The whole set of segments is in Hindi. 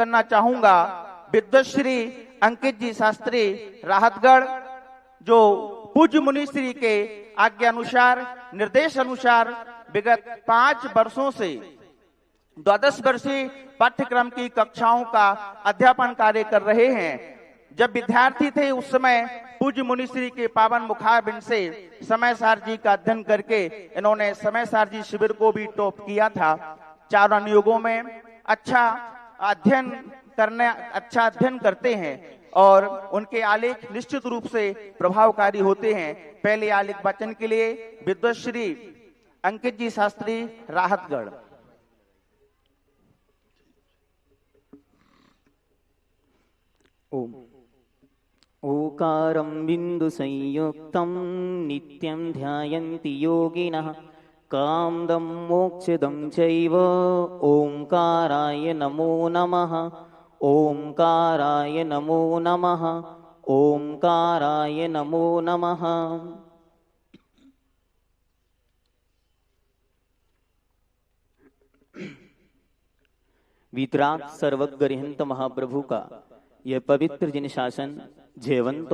करना चाहूंगा विद्वश्री अंकित जी शास्त्री राहतगढ़, जो पूज्य मुनिश्री के आज्ञा अनुसार निर्देश अनुसार विगत 5 वर्षों से द्वादश वर्षीय पाठ्यक्रम की कक्षाओं का अध्यापन कार्य कर रहे हैं। जब विद्यार्थी थे उस समय पूज्य मुनिश्री के पावन मुखारबिंद से समयसार जी का अध्ययन करके इन्होंने समयसार जी शिविर को भी टॉप किया था। 4 अनुयोगों में अच्छा अध्ययन करते हैं और उनके आलेख निश्चित रूप से प्रभावकारी होते हैं। पहले आलेख वाचन के लिए विद्वश्री अंकित जी शास्त्री राहतगढ़। ओम ओकारं बिंदु संयुक्तं नित्यं ध्यायन्ति योगिनः कामदं मोक्षदं चैव ओंकाराय नमो नमः ओंकाराय नमो नमः ओंकाराय नमो नमः। वीतराग सर्वज्ञ महाप्रभु का यह पवित्र जिन शासन जयवंत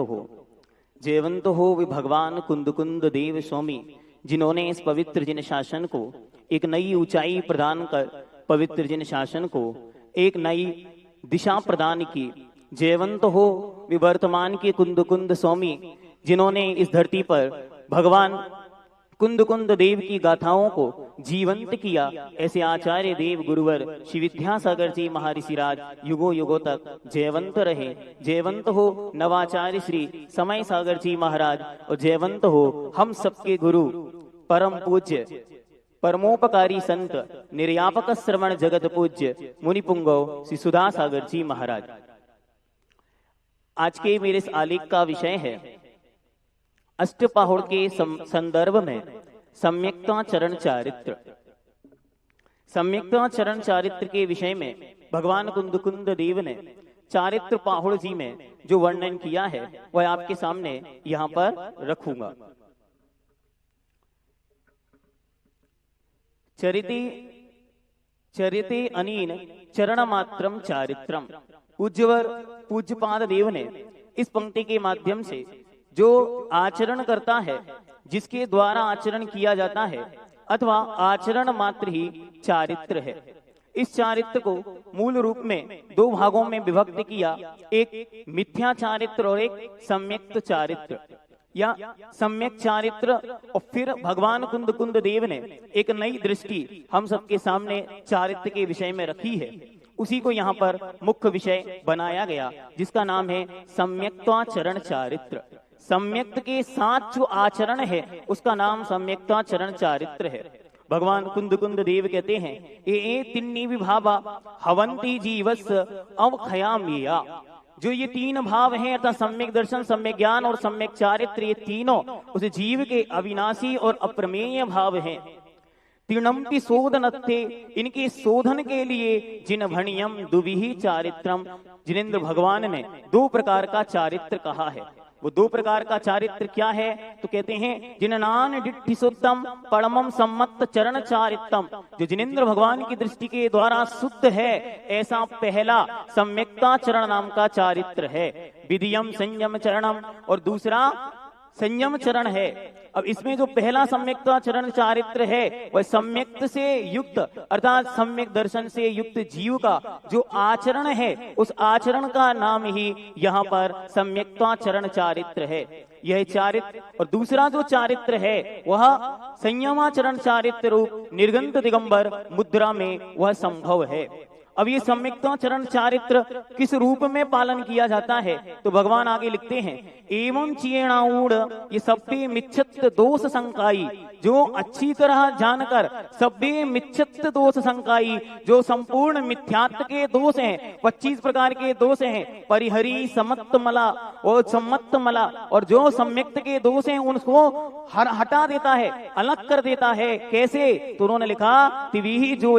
हो वे भगवान कुंद देव स्वामी, जिन्होंने इस पवित्र जिन शासन को एक नई ऊंचाई प्रदान कर पवित्र जिन शासन को एक नई दिशा प्रदान की। जयवंत हो वे वर्तमान के कुंद स्वामी, जिन्होंने इस धरती पर भगवान कुंद देव की गाथाओं को जीवंत किया। ऐसे आचार्य देव गुरुवर श्री विद्यासागर जी महर्षिराज युगों युगों तक जयवंत रहे। जयवंत हो नवाचार्य श्री समय सागर जी महाराज, और जयवंत हो हम सबके गुरु परम पूज्य परमोपकारी संत निर्यापक श्रवण जगत पूज्य मुनिपुंगव श्री सुधा सागर जी महाराज। आज के मेरे इस आलेख का विषय है अष्टपहुड़ के संदर्भ में सम्यक्ता चरण चारित्र। सम्यक्ता चरण चारित्र के विषय में भगवान कुंद देव ने चारित्र पाहुड़ जी में जो वर्णन किया है वह आपके सामने यहां पर रखूंगा। चरिते अनीन चरण मात्रम चारित्रम। पूज्यपाद देव ने इस पंक्ति के माध्यम से जो आचरण करता है, जिसके द्वारा आचरण किया जाता है, अथवा आचरण मात्र ही चारित्र है, इस चारित्र को मूल रूप में 2 भागों में विभक्त किया। एक मिथ्या चारित्र और एक सम्यक्त चारित्र या सम्यक चारित्र। और फिर भगवान कुंद देव ने एक नई दृष्टि हम सबके सामने चारित्र के विषय में रखी है। उसी को यहाँ पर मुख्य विषय बनाया गया, जिसका नाम है सम्यक्ताचरण चारित्र। सम्यक्त के साथ जो आचरण है उसका नाम सम्यक्ताचरण चारित्र है। भगवान कुंद देव कहते हैं ये तिन्नी विभावा हवंती जीवस अवखयामिया। जो ये 3 भाव हैं अर्थात सम्यक दर्शन, सम्यक ज्ञान और सम्यक चारित्र, ये तीनों उस जीव के अविनाशी और अप्रमेय भाव हैं। तीर्णम्पि शोधनत्थे, इनके शोधन के लिए जिन भणियम दुविहि चारित्रम। जिनेन्द्र भगवान ने 2 प्रकार का चारित्र कहा है। वो 2 प्रकार का चारित्र क्या है? तो कहते हैं जिननान डिट्ठि शुद्धम परमम सम्मत चरण चारित्रम। जो जिनेन्द्र भगवान की दृष्टि के द्वारा शुद्ध है, ऐसा पहला सम्यक्ता चरण नाम का चारित्र है। विधियम संयम चरणम, और दूसरा संयम चरण है। अब इसमें जो पहला सम्यक्ता चरण चारित्र है वह सम्यक्त से युक्त अर्थात सम्यक दर्शन से युक्त जीव का जो आचरण है, उस आचरण का नाम ही यहाँ पर सम्यक्ता चरण चारित्र है। यह चारित्र, और दूसरा जो चारित्र है वह संयमाचरण चारित्र रूप निर्गंत दिगंबर मुद्रा में वह संभव है। अब ये सम्यक्ताचरण चारित्र किस रूप में पालन किया जाता है? तो भगवान आगे लिखते हैं एवं चीणाऊढ़ ये सभ्य मिच्छत दोष संकाई। जो अच्छी तरह जानकर सभ्य मिच्छत दोष संकाई, जो संपूर्ण मिथ्यात्व के दोष हैं, 25 प्रकार के दोष हैं, परिहरी समत्त मला और सम्मत्त मला, और जो सम्यक्त के दोष हैं उनको हटा देता है, अलग कर देता है। कैसे? तो उन्होंने लिखा तिविहि जो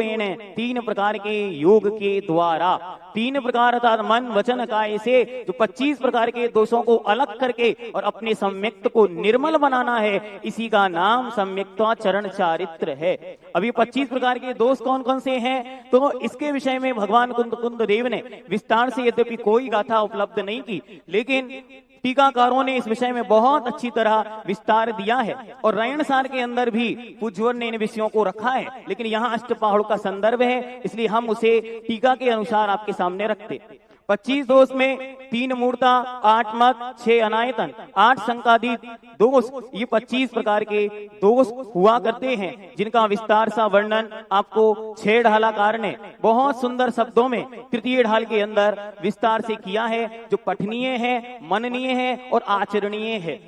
3 प्रकार के योग के द्वारा, 3 प्रकार अर्थात मन वचन काय से जो 25 प्रकार के दोषों को अलग करके और अपने सम्यक्त को निर्मल बनाना है, इसी का नाम सम्यक सम्यक्ताचरण चारित्र है। अभी 25 प्रकार के दोष कौन कौन से हैं, तो इसके विषय में भगवान कुंद देव ने विस्तार से यद्यपि कोई गाथा उपलब्ध नहीं की, लेकिन टीकाकारों ने इस विषय में बहुत अच्छी तरह विस्तार दिया है और रायण सार के अंदर भी पूज्यवर ने इन विषयों को रखा है, लेकिन यहाँ अष्टपहाड़ का संदर्भ है इसलिए हम उसे टीका के अनुसार आपके सामने रखते। 25 दोष में 3 मूर्ता, 8 मत, 6 अनायतन, 8 संकादित दोष, ये 25 प्रकार के दोष हुआ करते हैं, जिनका विस्तार सा वर्णन आपको 6 ढालाकार ने बहुत सुंदर शब्दों में तृतीय ढाल के अंदर विस्तार से किया है, जो पठनीय है, मननीय है और आचरणीय है।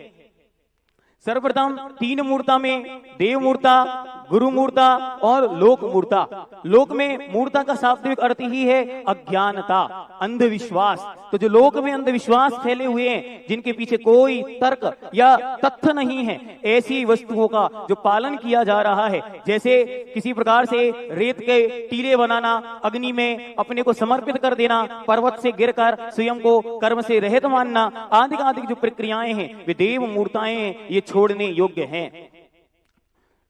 सर्वप्रथम 3 मूर्ता में देव मूर्ता, गुरु मूर्ता और लोक मूर्ता। लोक में मूर्ता का शाब्दिक अर्थ ही है अज्ञानता, अंधविश्वास। तो जो लोक में अंधविश्वास फैले हुए हैं, जिनके पीछे कोई तर्क या तथ्य नहीं है, ऐसी वस्तुओं का जो पालन किया जा रहा है, जैसे किसी प्रकार से रेत के टीले बनाना, अग्नि में अपने को समर्पित कर देना, पर्वत से गिरकर स्वयं को कर्म से रहित मानना, आदि जो प्रक्रियाएं हैं वे देव मूर्ताएं हैं, ये छोड़ने योग्य हैं।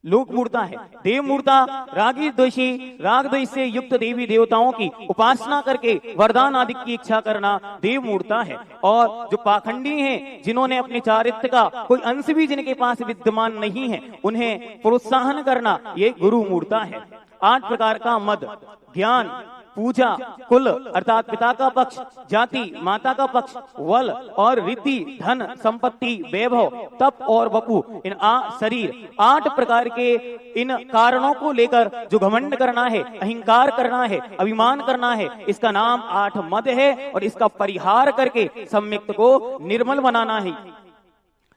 लोक मूर्ता है। देव मूर्ता रागी द्वेषी, राग द्वेष से युक्त देवी देवताओं की उपासना करके वरदान आदि की इच्छा करना देव मूर्ता है। और जो पाखंडी हैं, जिन्होंने अपने चारित्र का कोई अंश भी जिनके पास विद्यमान नहीं है, उन्हें प्रोत्साहन करना ये गुरु मूर्ता है। 8 प्रकार का मद, ज्ञान, पूजा, कुल अर्थात पिता का पक्ष, जाति माता का पक्ष, वल और रिद्धि, धन, संपत्ति, वैभव, तप और वपु, इन शरीर 8 प्रकार के इन कारणों को लेकर जो घमंड करना है, अहंकार करना है, अभिमान करना है, इसका नाम 8 मद है और इसका परिहार करके सम्यक्त को निर्मल बनाना है।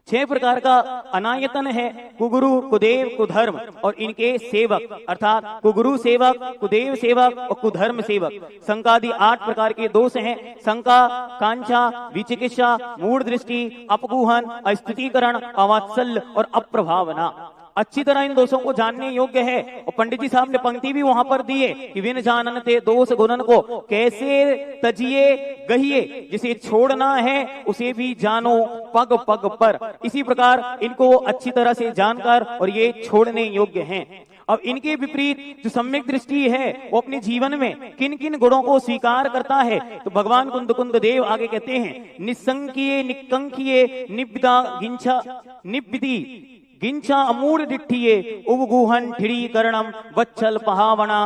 6 प्रकार का अनायतन है, कुगुरु, कुदेव, कुधर्म और इनके सेवक अर्थात कुगुरु सेवक, कुदेव सेवक और कुधर्म सेवक। संकादि 8 प्रकार के दोष हैं, शंका, कांक्षा, विचिकित्सा, मूढ़ दृष्टि, अपगुहन, अस्थितीकरण, अवात्सल्य और अप्रभावना। अच्छी तरह इन दोषों को जानने योग्य है और पंडित जी साहब ने पंक्ति भी वहां पर दी है कि विन जाननते दोष गुणन को कैसे तजिए गहिए, जिसे छोड़ना है उसे भी जानो पग पग पर। इसी प्रकार इनको अच्छी तरह से जानकर और ये छोड़ने योग्य हैं। अब इनके विपरीत जो सम्यक दृष्टि है वो अपने जीवन में किन किन गुणों को स्वीकार करता है, तो भगवान कुंद देव आगे कहते हैं, निसंकीय, निकंकीय, निब्दा गिंछा, निब्दी गिंछा, अमूढ़ दिट्ठिये, उवगुहन, ठिड़ीकरणम, वच्छल, पहावना,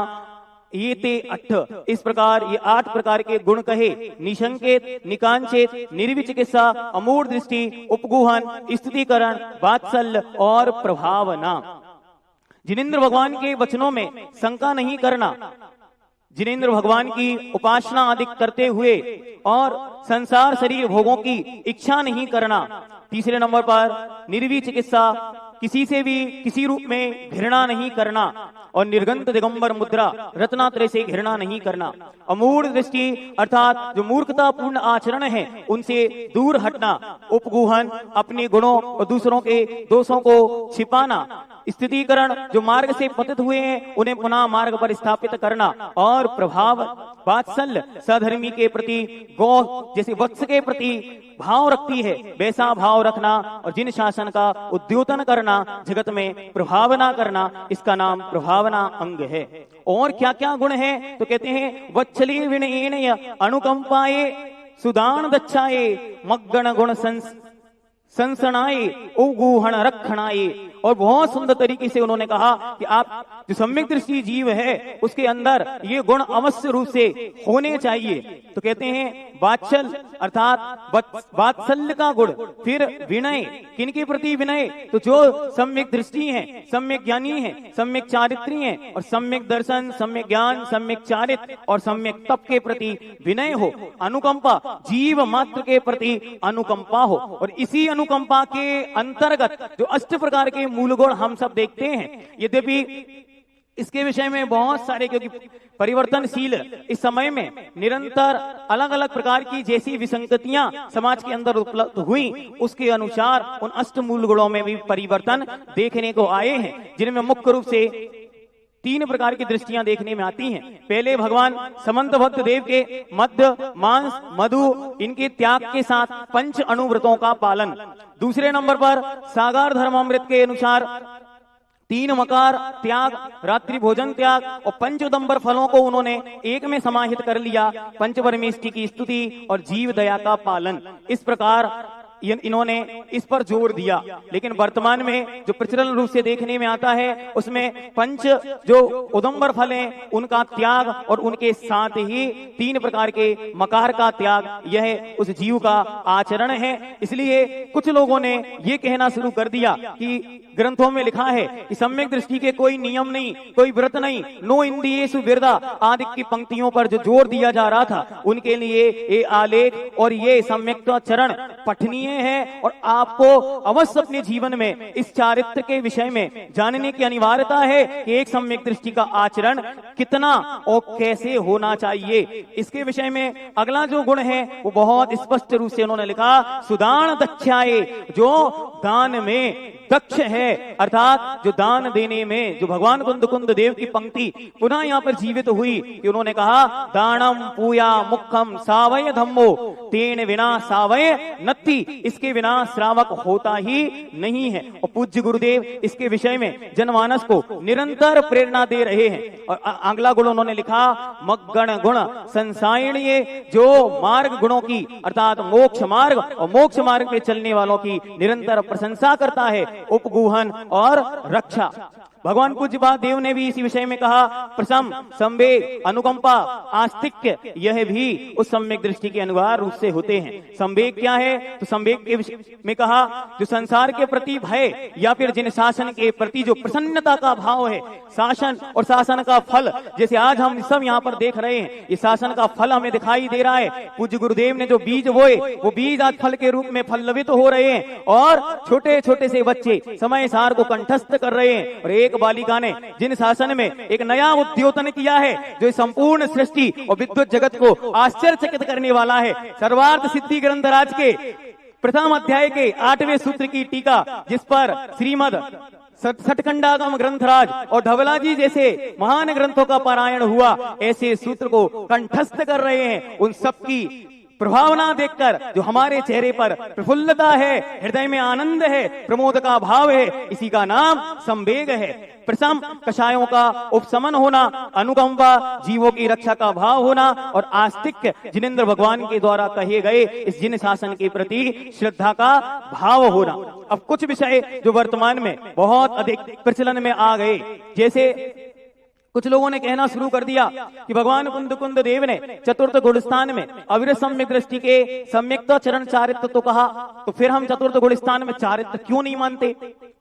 ये ते 8। इस प्रकार ये 8 प्रकार के गुण कहे, निशंकेत, निकांचेत, निर्विचिकित्सा, अमूढ़ दृष्टि, उपगुहन, स्तुतिकरण, वात्सल्य और प्रभावना। जिनेंद्र भगवान के वचनों में शंका नहीं करना, जिनेंद्र भगवान की उपासना आदि करते हुए और संसार शरीर भोगों की इच्छा नहीं करना। तीसरे नंबर पर निर्वी चिकित्सा, किसी से भी किसी रूप में घृणा नहीं करना और निर्गंत दिगंबर मुद्रा रत्नात्रय से घृणा नहीं करना। अमूढ़ दृष्टि अर्थात जो मूर्खतापूर्ण आचरण है उनसे दूर हटना। उपगुहन अपने गुणों और दूसरों के दोषों को छिपाना। स्थितीकरण जो मार्ग से पतित हुए हैं उन्हें पुनः मार्ग पर स्थापित करना। और प्रभाव वात्सल्य सधर्मी के प्रति, गौ जैसे वत्स के प्रति भाव रखती है वैसा भाव रखना और जिन शासन का उद्योतन करना, जगत में प्रभावना करना, इसका नाम प्रभावना अंग है। और क्या क्या गुण है तो कहते हैं, वत्सली विनयेन अनुकंपाये, सुदान दच्छाये, मग्गण गुण संसनाए, उगुहण रखणाए। और बहुत सुंदर तरीके से उन्होंने कहा कि आप जो सम्यक दृष्टि जीव है उसके अंदर ये गुण अवश्य रूप से होने चाहिए। तो कहते हैं वात्सल अर्थात वात्सल्य का गुण, फिर विनय, किनके प्रति विनय, तो जो सम्यक दृष्टि है, सम्यक ज्ञानी है, सम्यक चारित्री है और सम्यक दर्शन, सम्यक ज्ञान, सम्यक चारित्र और सम्यक तप के प्रति विनय हो। अनुकंपा जीव मात्र के प्रति अनुकंपा हो। और इसी अनुकंपा के अंतर्गत जो 8 प्रकार के मूल गुण हम सब देखते हैं, यद्यपि इसके विषय में बहुत सारे, क्योंकि परिवर्तनशील इस समय में निरंतर अलग अलग प्रकार की जैसी विसंगतियां समाज के अंदर उपलब्ध हुई, उसके अनुसार उन 8 मूल गुणों में भी परिवर्तन देखने को आए हैं, जिनमें मुख्य रूप से 3 प्रकार की दृष्टियां देखने में आती हैं। पहले भगवान समंत भक्त देव के मध्य, मांस, मधु इनके त्याग के साथ 5 अणुव्रतों का पालन। दूसरे नंबर पर सागार धर्मामृत के अनुसार 3 मकार त्याग, रात्रि भोजन त्याग और 5 उदंबर फलों को उन्होंने एक में समाहित कर लिया। पंच परमेष्टि की स्तुति और जीव दया का पालन, इस प्रकार इन्होंने इस पर जोर दिया। लेकिन वर्तमान में जो प्रचलन रूप से देखने में आता है उसमें पंच जो उदंबर फल हैं उनका त्याग और उनके साथ ही 3 प्रकार के मकार का त्याग, यह उस जीव का आचरण है। इसलिए कुछ लोगों ने यह कहना शुरू कर दिया कि ग्रंथों में लिखा है कि सम्यक दृष्टि के कोई नियम नहीं, कोई व्रत नहीं, नो इंद्रियेषु विरदा आदि की पंक्तियों पर जो जोर दिया जा रहा था उनके लिए ये आलेख और ये सम्यक चरण पठनीय है और आपको अवश्य अपने जीवन में इस चारित्र के विषय में जानने की अनिवार्यता है कि एक सम्यक दृष्टि का आचरण कितना और कैसे होना चाहिए। इसके विषय में अगला जो गुण है वो बहुत स्पष्ट रूप से उन्होंने लिखा, सुदान दक्षाए, जो दान में दक्ष है, अर्थात जो दान देने में, जो भगवान कुंद देव की पंक्ति पुनः यहाँ पर जीवित हुई कि उन्होंने कहा, दानम पूया मुखम सावय धम्मो तेन विना सावय नत्ति, इसके बिना श्रावक होता ही नहीं है। और पूज्य गुरुदेव इसके विषय में जनमानस को निरंतर प्रेरणा दे रहे हैं। और अगला गुण उन्होंने लिखा, मग्गण गुण संसायणीय, जो मार्ग गुणों की अर्थात मोक्ष मार्ग और मोक्ष मार्ग पे चलने वालों की निरंतर प्रशंसा करता है, उपगूहन और रक्षा। भगवान पूज्यपाद देव ने भी इसी विषय में कहा, प्रसम संवेग अनुकंपा आस्तिक्य, यह भी उस सम्यक दृष्टि के अनिवार्य रूप से होते हैं। संवेग क्या है? तो संवेग के विषय में कहा, जो संसार के प्रति भय या फिर जिन शासन के प्रति जो प्रसन्नता का भाव है, शासन और शासन का फल, जैसे आज हम सब यहाँ पर देख रहे हैं, इस शासन का फल हमें दिखाई दे रहा है। पूज्य गुरुदेव ने जो बीज बोए वो बीज आज फल के रूप में पल्लवित हो रहे हैं और छोटे छोटे से बच्चे समय सार को कंठस्थ कर रहे हैं। और एक बालिका ने जिन शासन में एक नया उद्योतन किया है जो संपूर्ण सृष्टि और विद्युत जगत को आश्चर्यचकित करने वाला है, सर्वार्थ सिद्धि ग्रंथराज के प्रथम अध्याय के 8वें सूत्र की टीका, जिस पर श्रीमद सठखंडागम ग्रंथराज और धवला जी जैसे महान ग्रंथों का पारायण हुआ, ऐसे सूत्र को कंठस्थ कर रहे हैं। उन सबकी प्रभावना देखकर जो हमारे चेहरे पर प्रफुल्लता है, हृदय में आनंद है, प्रमोद का भाव है, इसी का नाम संवेग है। प्रसम कषायों का उपशमन होना, अनुकंपा जीवों की रक्षा का भाव होना और आस्तिक्य जिनेंद्र भगवान के द्वारा कहे गए इस जिन शासन के प्रति श्रद्धा का भाव होना। अब कुछ विषय जो वर्तमान में बहुत अधिक प्रचलन में आ गए, जैसे कुछ लोगों ने कहना शुरू कर दिया कि भगवान कुंद देव ने चतुर्थ गुणस्थान में अविरत सम्यक दृष्टि के सम्यक्ता चरण चारित्र तो कहा, तो फिर हम चतुर्थ गुणस्थान में चारित्र क्यों नहीं मानते?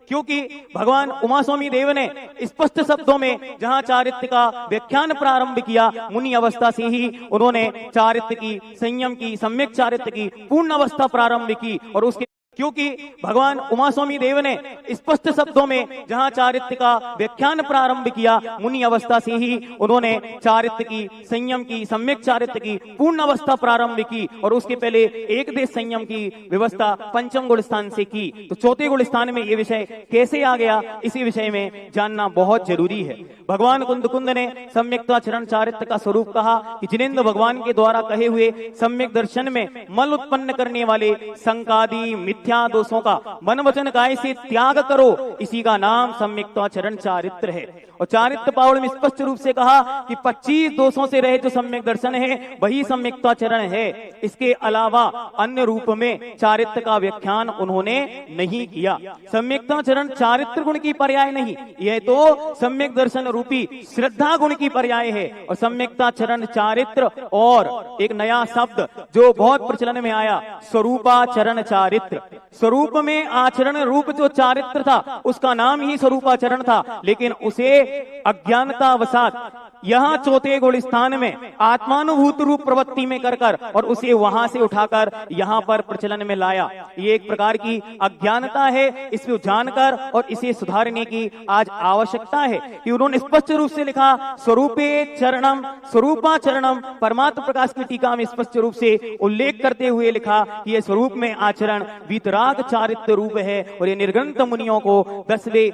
क्योंकि भगवान उमा स्वामी देव ने स्पष्ट शब्दों में जहां चारित्र का व्याख्यान प्रारंभ किया, मुनि अवस्था से ही उन्होंने चारित्र की, संयम की, सम्यक चारित्र की पूर्ण अवस्था प्रारंभ की। और उसके क्योंकि भगवान उमा स्वामी देव ने स्पष्ट शब्दों में जहां चारित्र का व्याख्यान प्रारंभ किया, मुनि अवस्था से ही उन्होंने चारित्र की, संयम की, सम्यक चारित्र की पूर्ण अवस्था प्रारंभ की और उसके पहले एक देश संयम की व्यवस्था पंचम गुण स्थान से की। तो चौथे गुण स्थान में ये विषय कैसे आ गया, इसी विषय में जानना बहुत जरूरी है। भगवान कुंद ने सम्यक्ता चरण चारित्र का स्वरूप कहा कि जिनेंद्र भगवान के द्वारा कहे हुए सम्यक दर्शन में मल उत्पन्न करने वाले संकादी मिथ्या दोषों का मन वचन काय से त्याग करो, इसी का नाम सम्यक्ता चरण चारित्र है। और चारित्र पावड़ में स्पष्ट रूप से कहा कि 25 दोषों से रहे जो सम्यक दर्शन है वही सम्यक्ता चरण है। इसके अलावा अन्य रूप में चारित्र का व्याख्यान उन्होंने नहीं किया। सम्यक्ता चरण चारित्र गुण की पर्याय नहीं, यह तो सम्यक दर्शन रूपी श्रद्धा गुण की पर्याय है। और सम्यक्ता चरण चारित्र और एक नया शब्द जो बहुत प्रचलन में आया, स्वरूपाचरण चारित्र। स्वरूप में आचरण रूप जो चारित्र था उसका नाम ही स्वरूपाचरण था, लेकिन उसे अज्ञानतावशात यहाँ चौथे गुण स्थान में आत्मानुभूत रूप प्रवृत्ति में कर और उसे वहां से उठाकर यहाँ पर प्रचलन में लाया। ये एक प्रकार की अज्ञानता है, इसको जानकर और इसे सुधारने की आज आवश्यकता है कि उन्होंने स्पष्ट रूप से लिखा, स्वरूपे चरणम स्वरूपाचरणम। परमात्म प्रकाश की टीका में स्पष्ट रूप से उल्लेख करते हुए लिखा कि यह स्वरूप में आचरण वीतराग चारित्र रूप है और ये निर्ग्रंथ मुनियों को 10वें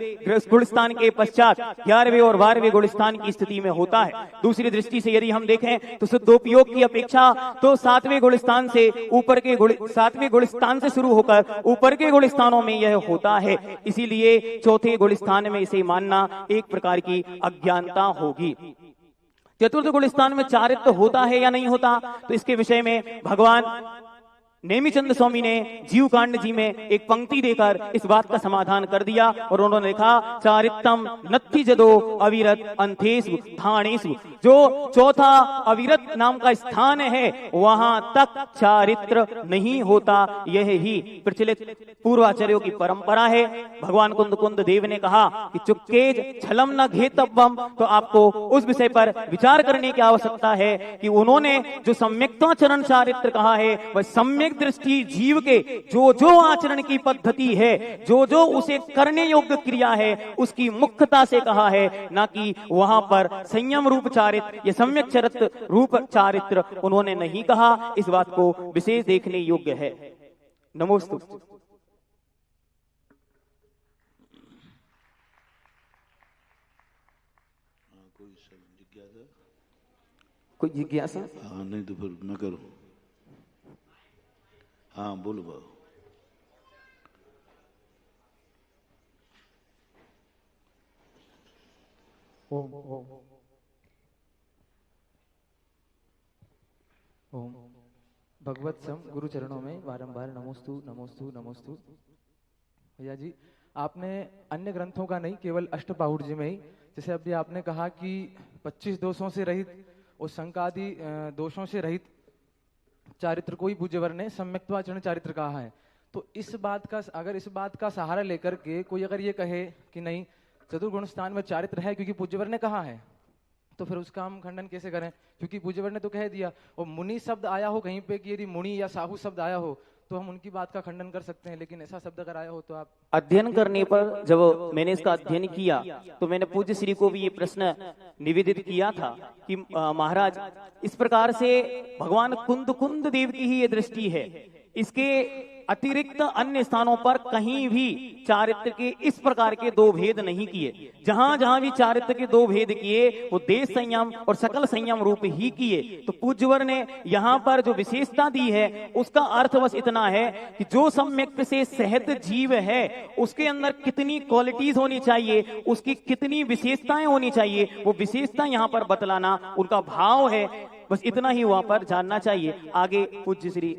गुण स्थान के पश्चात 11वें और 12वें गुण स्थान की स्थिति में होता होता है। दूसरी दृष्टि से यदि हम देखें तो शुद्धोपयोग की अपेक्षा तो सातवें गुणस्थान से सातवें गुणस्थान से शुरू होकर ऊपर के गुणस्थानों में यह होता है। इसीलिए चौथे गुणस्थान में इसे मानना एक प्रकार की अज्ञानता होगी। चतुर्थ गुणस्थान में चारित्र होता है या नहीं होता, तो इसके विषय में भगवान नेमिचंद स्वामी ने जीव कांड जी में एक पंक्ति देकर इस बात का समाधान कर दिया और उन्होंने लिखा चारित्रम नत्थि जदो अविरत अंथेषु थानेषु। जो चौथा अविरत नाम का स्थान है वहां तक चारित्र नहीं होता। यह ही प्रचलित पूर्वाचार्यों की परंपरा है। भगवान कुंद देव ने कहा कि चुक्केज छलम न घेतव्यम, तो आपको उस विषय पर विचार करने की आवश्यकता है कि उन्होंने जो सम्यक्ताचरण चारित्र कहा है वह सम्यक दृष्टि जीव के जो जो आचरण की पद्धति है, जो जो उसे करने योग्य क्रिया है, उसकी मुख्यता से कहा है, ना कि वहां पर संयम रूप चारित्र या सम्यक चरित्र रूप चारित्र उन्होंने नहीं कहा। इस बात को विशेष देखने योग्य है। नमोस्तु। कोई जिज्ञासा? हाँ, नहीं तो फिर न करो। हाँ, बोलो बाबू। ओम ओम ओम भगवत सम गुरु चरणों में बारंबार नमोस्तु नमोस्तु नमोस्तु। भैया जी, आपने अन्य ग्रंथों का नहीं, केवल अष्टपाहुड़ जी में ही, जैसे अभी आपने कहा कि 25 दोषों से रहित और शंकादि दोषों से रहित चारित्र को ही पूज्यवर ने सम्यक्त्वाचरण चारित्र कहा है। तो इस बात का सहारा लेकर के कोई अगर ये कहे कि नहीं चतुर्गुण स्थान में चारित्र है क्योंकि पूज्यवर ने कहा है, तो फिर उसका हम खंडन कैसे करें? क्योंकि पूज्यवर ने तो कह दिया। और मुनि शब्द आया हो कहीं पे कि यदि मुनि या साहू शब्द आया हो तो हम उनकी बात का खंडन कर सकते हैं, लेकिन ऐसा शब्द अगर आया हो तो आप अध्ययन करने पर जब मैंने इसका अध्ययन किया तो मैंने पूज्य श्री को भी ये प्रश्न निवेदित किया था कि महाराज, इस प्रकार से भगवान कुंद देव की ही ये दृष्टि है, इसके अतिरिक्त अन्य स्थानों पर कहीं भी चारित्र के इस प्रकार के दो भेद नहीं किए। जहां जहां भी चारित्र के दो भेद किए वो देश संयम और सकल संयम रूप ही किए। तो पूज्यवर ने यहाँ पर जो विशेषता दी है उसका अर्थ बस इतना है कि जो सम्यक से सहत जीव है उसके अंदर कितनी क्वालिटीज होनी चाहिए, उसकी कितनी विशेषताएं होनी चाहिए, वो विशेषता यहाँ पर बतलाना उनका भाव है। बस इतना ही वहां पर जानना चाहिए। आगे पूज्य श्री।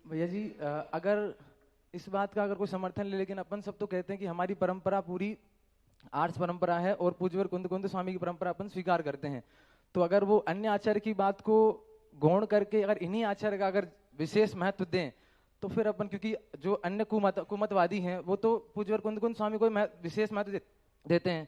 भैया जी, अगर इस बात का अगर कोई समर्थन ले, लेकिन अपन सब तो कहते हैं कि हमारी परंपरा पूरी आर्ट्स परंपरा है और पूज्यवर कुंद स्वामी की परंपरा अपन स्वीकार करते हैं, तो अगर वो अन्य आचार्य की बात को गौण करके अगर इन्हीं आचार्य का अगर विशेष महत्व दें तो फिर अपन, क्योंकि जो अन्य कुमतवादी हैं वो तो पूज्यवर कुंद स्वामी को विशेष महत्व देते हैं,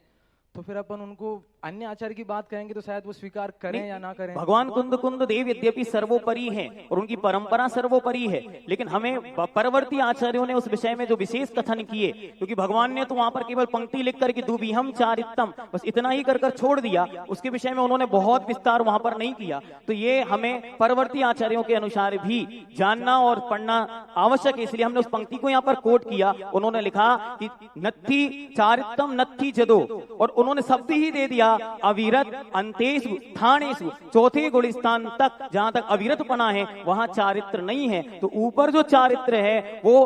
तो फिर अपन उनको अन्य आचार्य की बात कहेंगे तो शायद वो स्वीकार करें या ना करें। भगवान कुंद देव यद्यपि सर्वोपरि हैं और उनकी परंपरा सर्वोपरि है, लेकिन हमें परवर्ती आचार्यों ने उस विषय में जो विशेष कथन किए, क्योंकि भगवान ने तो वहां पर केवल पंक्ति लिख करके दुबिहम चारित्रम बस इतना ही कर छोड़ दिया, उसके विषय में उन्होंने बहुत विस्तार वहां पर नहीं किया। तो ये हमें परवर्ती आचार्यों के अनुसार भी जानना और पढ़ना आवश्यक है, इसलिए हमने उस पंक्ति को यहाँ पर कोट किया। उन्होंने लिखा कि नत्थि चारित्रम नत्थि जदो, और उन्होंने शब्द ही दे दिया अविरत अंतेषु थानेषु, चौथे गुणस्थान तक जहां तक अविरत पना है वहां चारित्र नहीं है। तो ऊपर जो चारित्र है वो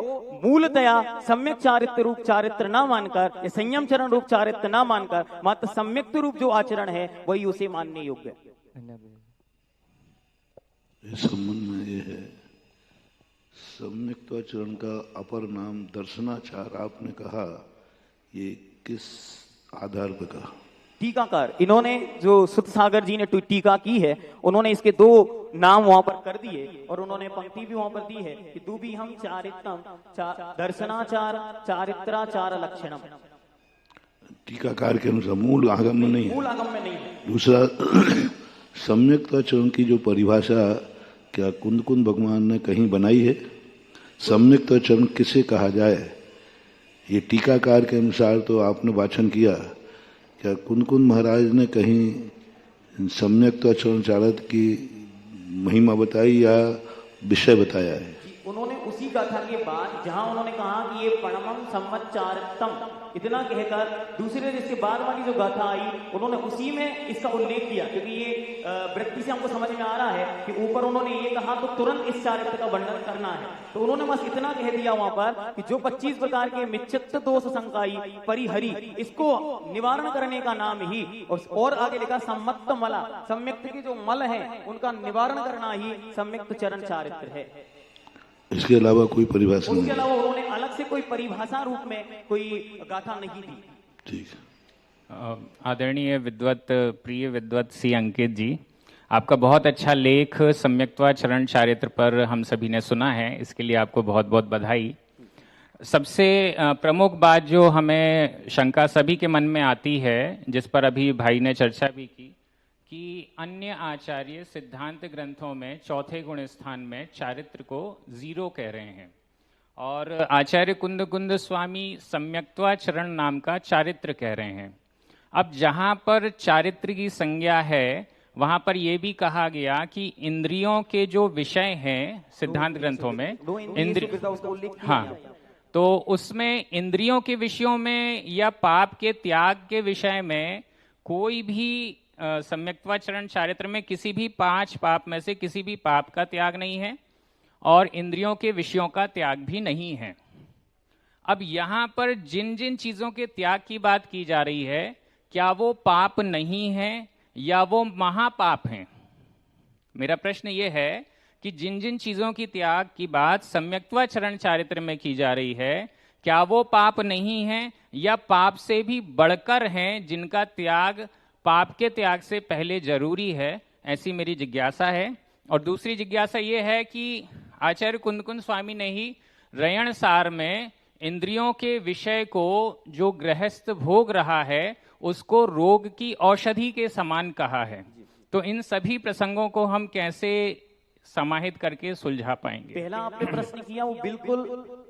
मूलतया सम्यक चारित्र रूप चारित्र ना मानकर या संयम चरण रूप चारित्र ना मानकर मात्र सम्यक रूप जो आचरण है वही उसे मानने योग्य है। इस संबंध में ये है, सम्यक्त्वाचरण का अपर नाम दर्शनाचार आपने कहा, ये किस आधार पर कहा? टीकाकार इन्होंने जो सुत सागर जी ने टीका की है उन्होंने इसके दो नाम वहां पर कर दिए और उन्होंने पंक्ति भी वहां पर दी है कि दुबिहम चारित्रम दर्शनाचार चारित्राचार लक्षणम। टीकाकार के अनुसार मूल आगम में नहीं है। मूल आगम में नहीं है। दूसरा, सम्यक्त्वाचरण की जो परिभाषा क्या कुंद भगवान ने कहीं बनाई है? सम्यक्त्वाचरण किसे कहा जाए? ये टीकाकार के अनुसार तो आपने वाचन किया, क्या कुंद महाराज ने कहीं सम्यक्त्वाचरण चारित्र की महिमा बताई या विषय बताया है? उन्होंने उसी कथा के बाद जहां उन्होंने कहा कि ये परमम सम्मत चारित्रम इतना कहकर दूसरे जिसके बाद वाली जो गाथा आई उन्होंने उसी में इसका उल्लेख किया, क्योंकि ये वृत्ति से हमको समझ में आ रहा है कि ऊपर उन्होंने ये कहा तो तुरंत इस चारित्र का वर्णन करना है, तो उन्होंने बस इतना कह दिया वहां पर कि जो 25 प्रकार के मिच्छित दोष संकाई परिहरी, इसको निवारण करने का नाम ही, और आगे लिखा सम्मत मला, सम्यक्त के जो मल है उनका निवारण करना ही सम्यक्त चरण चारित्र है। इसके अलावा कोई परिभाषा उसके नहीं? अलावा उन्होंने अलग से कोई परिभाषा रूप में कोई गाथा नहीं दी। ठीक है। आदरणीय विद्वत, प्रिय विद्वत सी अंकित जी, आपका बहुत अच्छा लेख सम्यक्त्वा चरण चारित्र पर हम सभी ने सुना है, इसके लिए आपको बहुत बहुत बधाई। सबसे प्रमुख बात जो हमें शंका सभी के मन में आती है, जिस पर अभी भाई ने चर्चा भी की, कि अन्य आचार्य सिद्धांत ग्रंथों में चौथे गुण स्थान में चारित्र को 0 कह रहे हैं, और आचार्य कुंद स्वामी सम्यक्त्वा चरण नाम का चारित्र कह रहे हैं। अब जहां पर चारित्र की संज्ञा है वहां पर यह भी कहा गया कि इंद्रियों के जो विषय हैं सिद्धांत ग्रंथों में, हाँ, तो उसमें इंद्रियों के विषयों में या पाप के त्याग के विषय में कोई भी सम्यक्त्वा चरण चारित्र में किसी भी 5 पाप में से किसी भी पाप का त्याग नहीं है और इंद्रियों के विषयों का त्याग भी नहीं है। अब यहां पर जिन जिन चीजों के त्याग की बात की जा रही है, क्या वो पाप नहीं है या वो महापाप हैं? मेरा प्रश्न ये है कि जिन जिन चीजों की त्याग की बात सम्यक्त्वा चरण चारित्र में की जा रही है, क्या वो पाप नहीं है या पाप से भी बढ़कर हैं, जिनका त्याग पाप के त्याग से पहले जरूरी है? ऐसी मेरी जिज्ञासा है। और दूसरी जिज्ञासा ये है कि आचार्य कुंद स्वामी ने ही रयण सार में इंद्रियों के विषय को जो गृहस्थ भोग रहा है उसको रोग की औषधि के समान कहा है, तो इन सभी प्रसंगों को हम कैसे समाहित करके सुलझा पाएंगे? पहला आपने प्रश्न किया वो बिल्कुल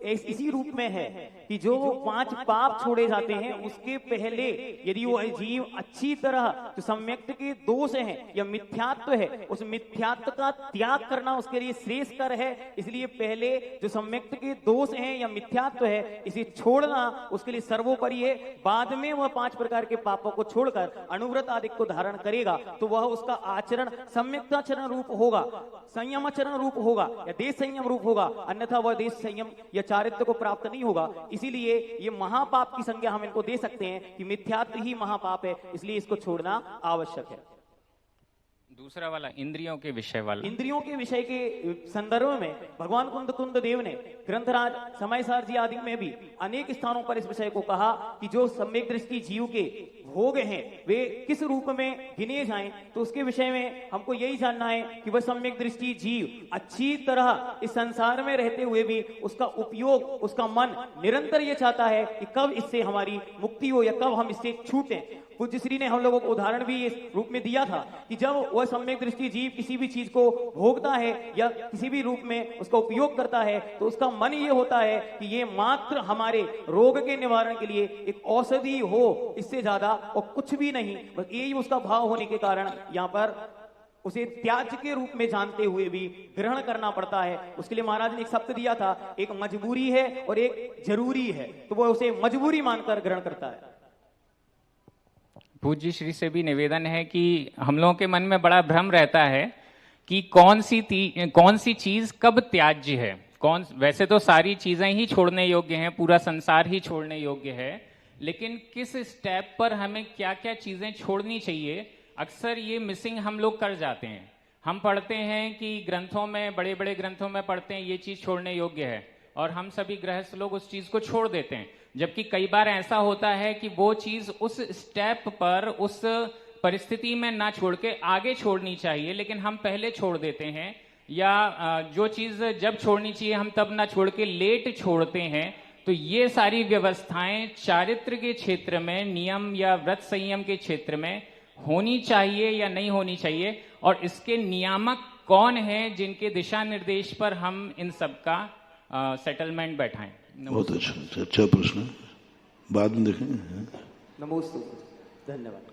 इसी रूप में है कि जो 5 पाप छोड़े जाते हैं उसके पहले यदि वो जीव अच्छी तरह जो सम्यक्त के दोष हैं या मिथ्यात्व है, उस मिथ्यात्व का त्याग करना उसके लिए श्रेष्ठकर है। इसलिए पहले जो सम्यक्त के दोष हैं या मिथ्यात्व है इसे छोड़ना उसके लिए सर्वोपरि है। बाद में वह 5 प्रकार के पापों को छोड़कर अनुव्रत आदि को धारण करेगा तो वह उसका आचरण सम्यक्ताचरण रूप होगा, संयमाचरण रूप होगा या देश संयम रूप होगा, अन्यथा वह देश संयम या चारित्र को प्राप्त नहीं होगा। इसीलिए ये महापाप की संज्ञा हम इनको दे सकते हैं कि मिथ्यात्व ही महापाप है, इसलिए इसको छोड़ना आवश्यक है। दूसरा वाला इंद्रियों के विषय वाला, इंद्रियों के विषय के संदर्भ में भगवान कुंद देव ने ग्रंथराज समयसार जी आदि में भी अनेक स्थानों पर इस विषय को कहा कि जो सम्यक दृष्टि जीव के भोग हैं वे किस रूप में गिने जाएं, तो उसके विषय में हमको यही जानना है कि वह सम्यक दृष्टि जीव अच्छी तरह इस संसार में रहते हुए भी उसका उपयोग, उसका मन निरंतर ये चाहता है कि कब इससे हमारी मुक्ति हो या कब हम इससे छूटें। पूज्य श्री ने हम लोगों को उदाहरण भी इस रूप में दिया था कि जब वह सम्यक दृष्टि जीव किसी भी चीज को भोगता है या किसी भी रूप में उसका उपयोग करता है तो उसका मन ये होता है कि ये मात्र हमारे रोग के निवारण के लिए एक औषधि हो, इससे ज्यादा और कुछ भी नहीं। बस यही उसका भाव होने के कारण यहाँ पर उसे त्याज्य के रूप में जानते हुए भी ग्रहण करना पड़ता है। उसके लिए महाराज ने एक शब्द दिया था, एक मजबूरी है और एक जरूरी है, तो वह उसे मजबूरी मानकर ग्रहण करता है। पूज्य श्री से भी निवेदन है कि हम लोगों के मन में बड़ा भ्रम रहता है कि कौन सी चीज कब त्याज्य है। वैसे तो सारी चीजें ही छोड़ने योग्य हैं, पूरा संसार ही छोड़ने योग्य है, लेकिन किस स्टेप पर हमें क्या क्या चीजें छोड़नी चाहिए, अक्सर ये मिसिंग हम लोग कर जाते हैं। हम पढ़ते हैं कि ग्रंथों में, बड़े बड़े ग्रंथों में पढ़ते हैं ये चीज छोड़ने योग्य है और हम सभी गृहस्थ लोग उस चीज को छोड़ देते हैं, जबकि कई बार ऐसा होता है कि वो चीज उस स्टेप पर, उस परिस्थिति में ना छोड़ के आगे छोड़नी चाहिए, लेकिन हम पहले छोड़ देते हैं, या जो चीज जब छोड़नी चाहिए हम तब ना छोड़ के लेट छोड़ते हैं। तो ये सारी व्यवस्थाएं चारित्र के क्षेत्र में, नियम या व्रत संयम के क्षेत्र में होनी चाहिए या नहीं होनी चाहिए, और इसके नियामक कौन है जिनके दिशा निर्देश पर हम इन सब का सेटलमेंट बैठाएं? बहुत अच्छा प्रश्न, बाद में देखेंगे। नमोस्तु, धन्यवाद।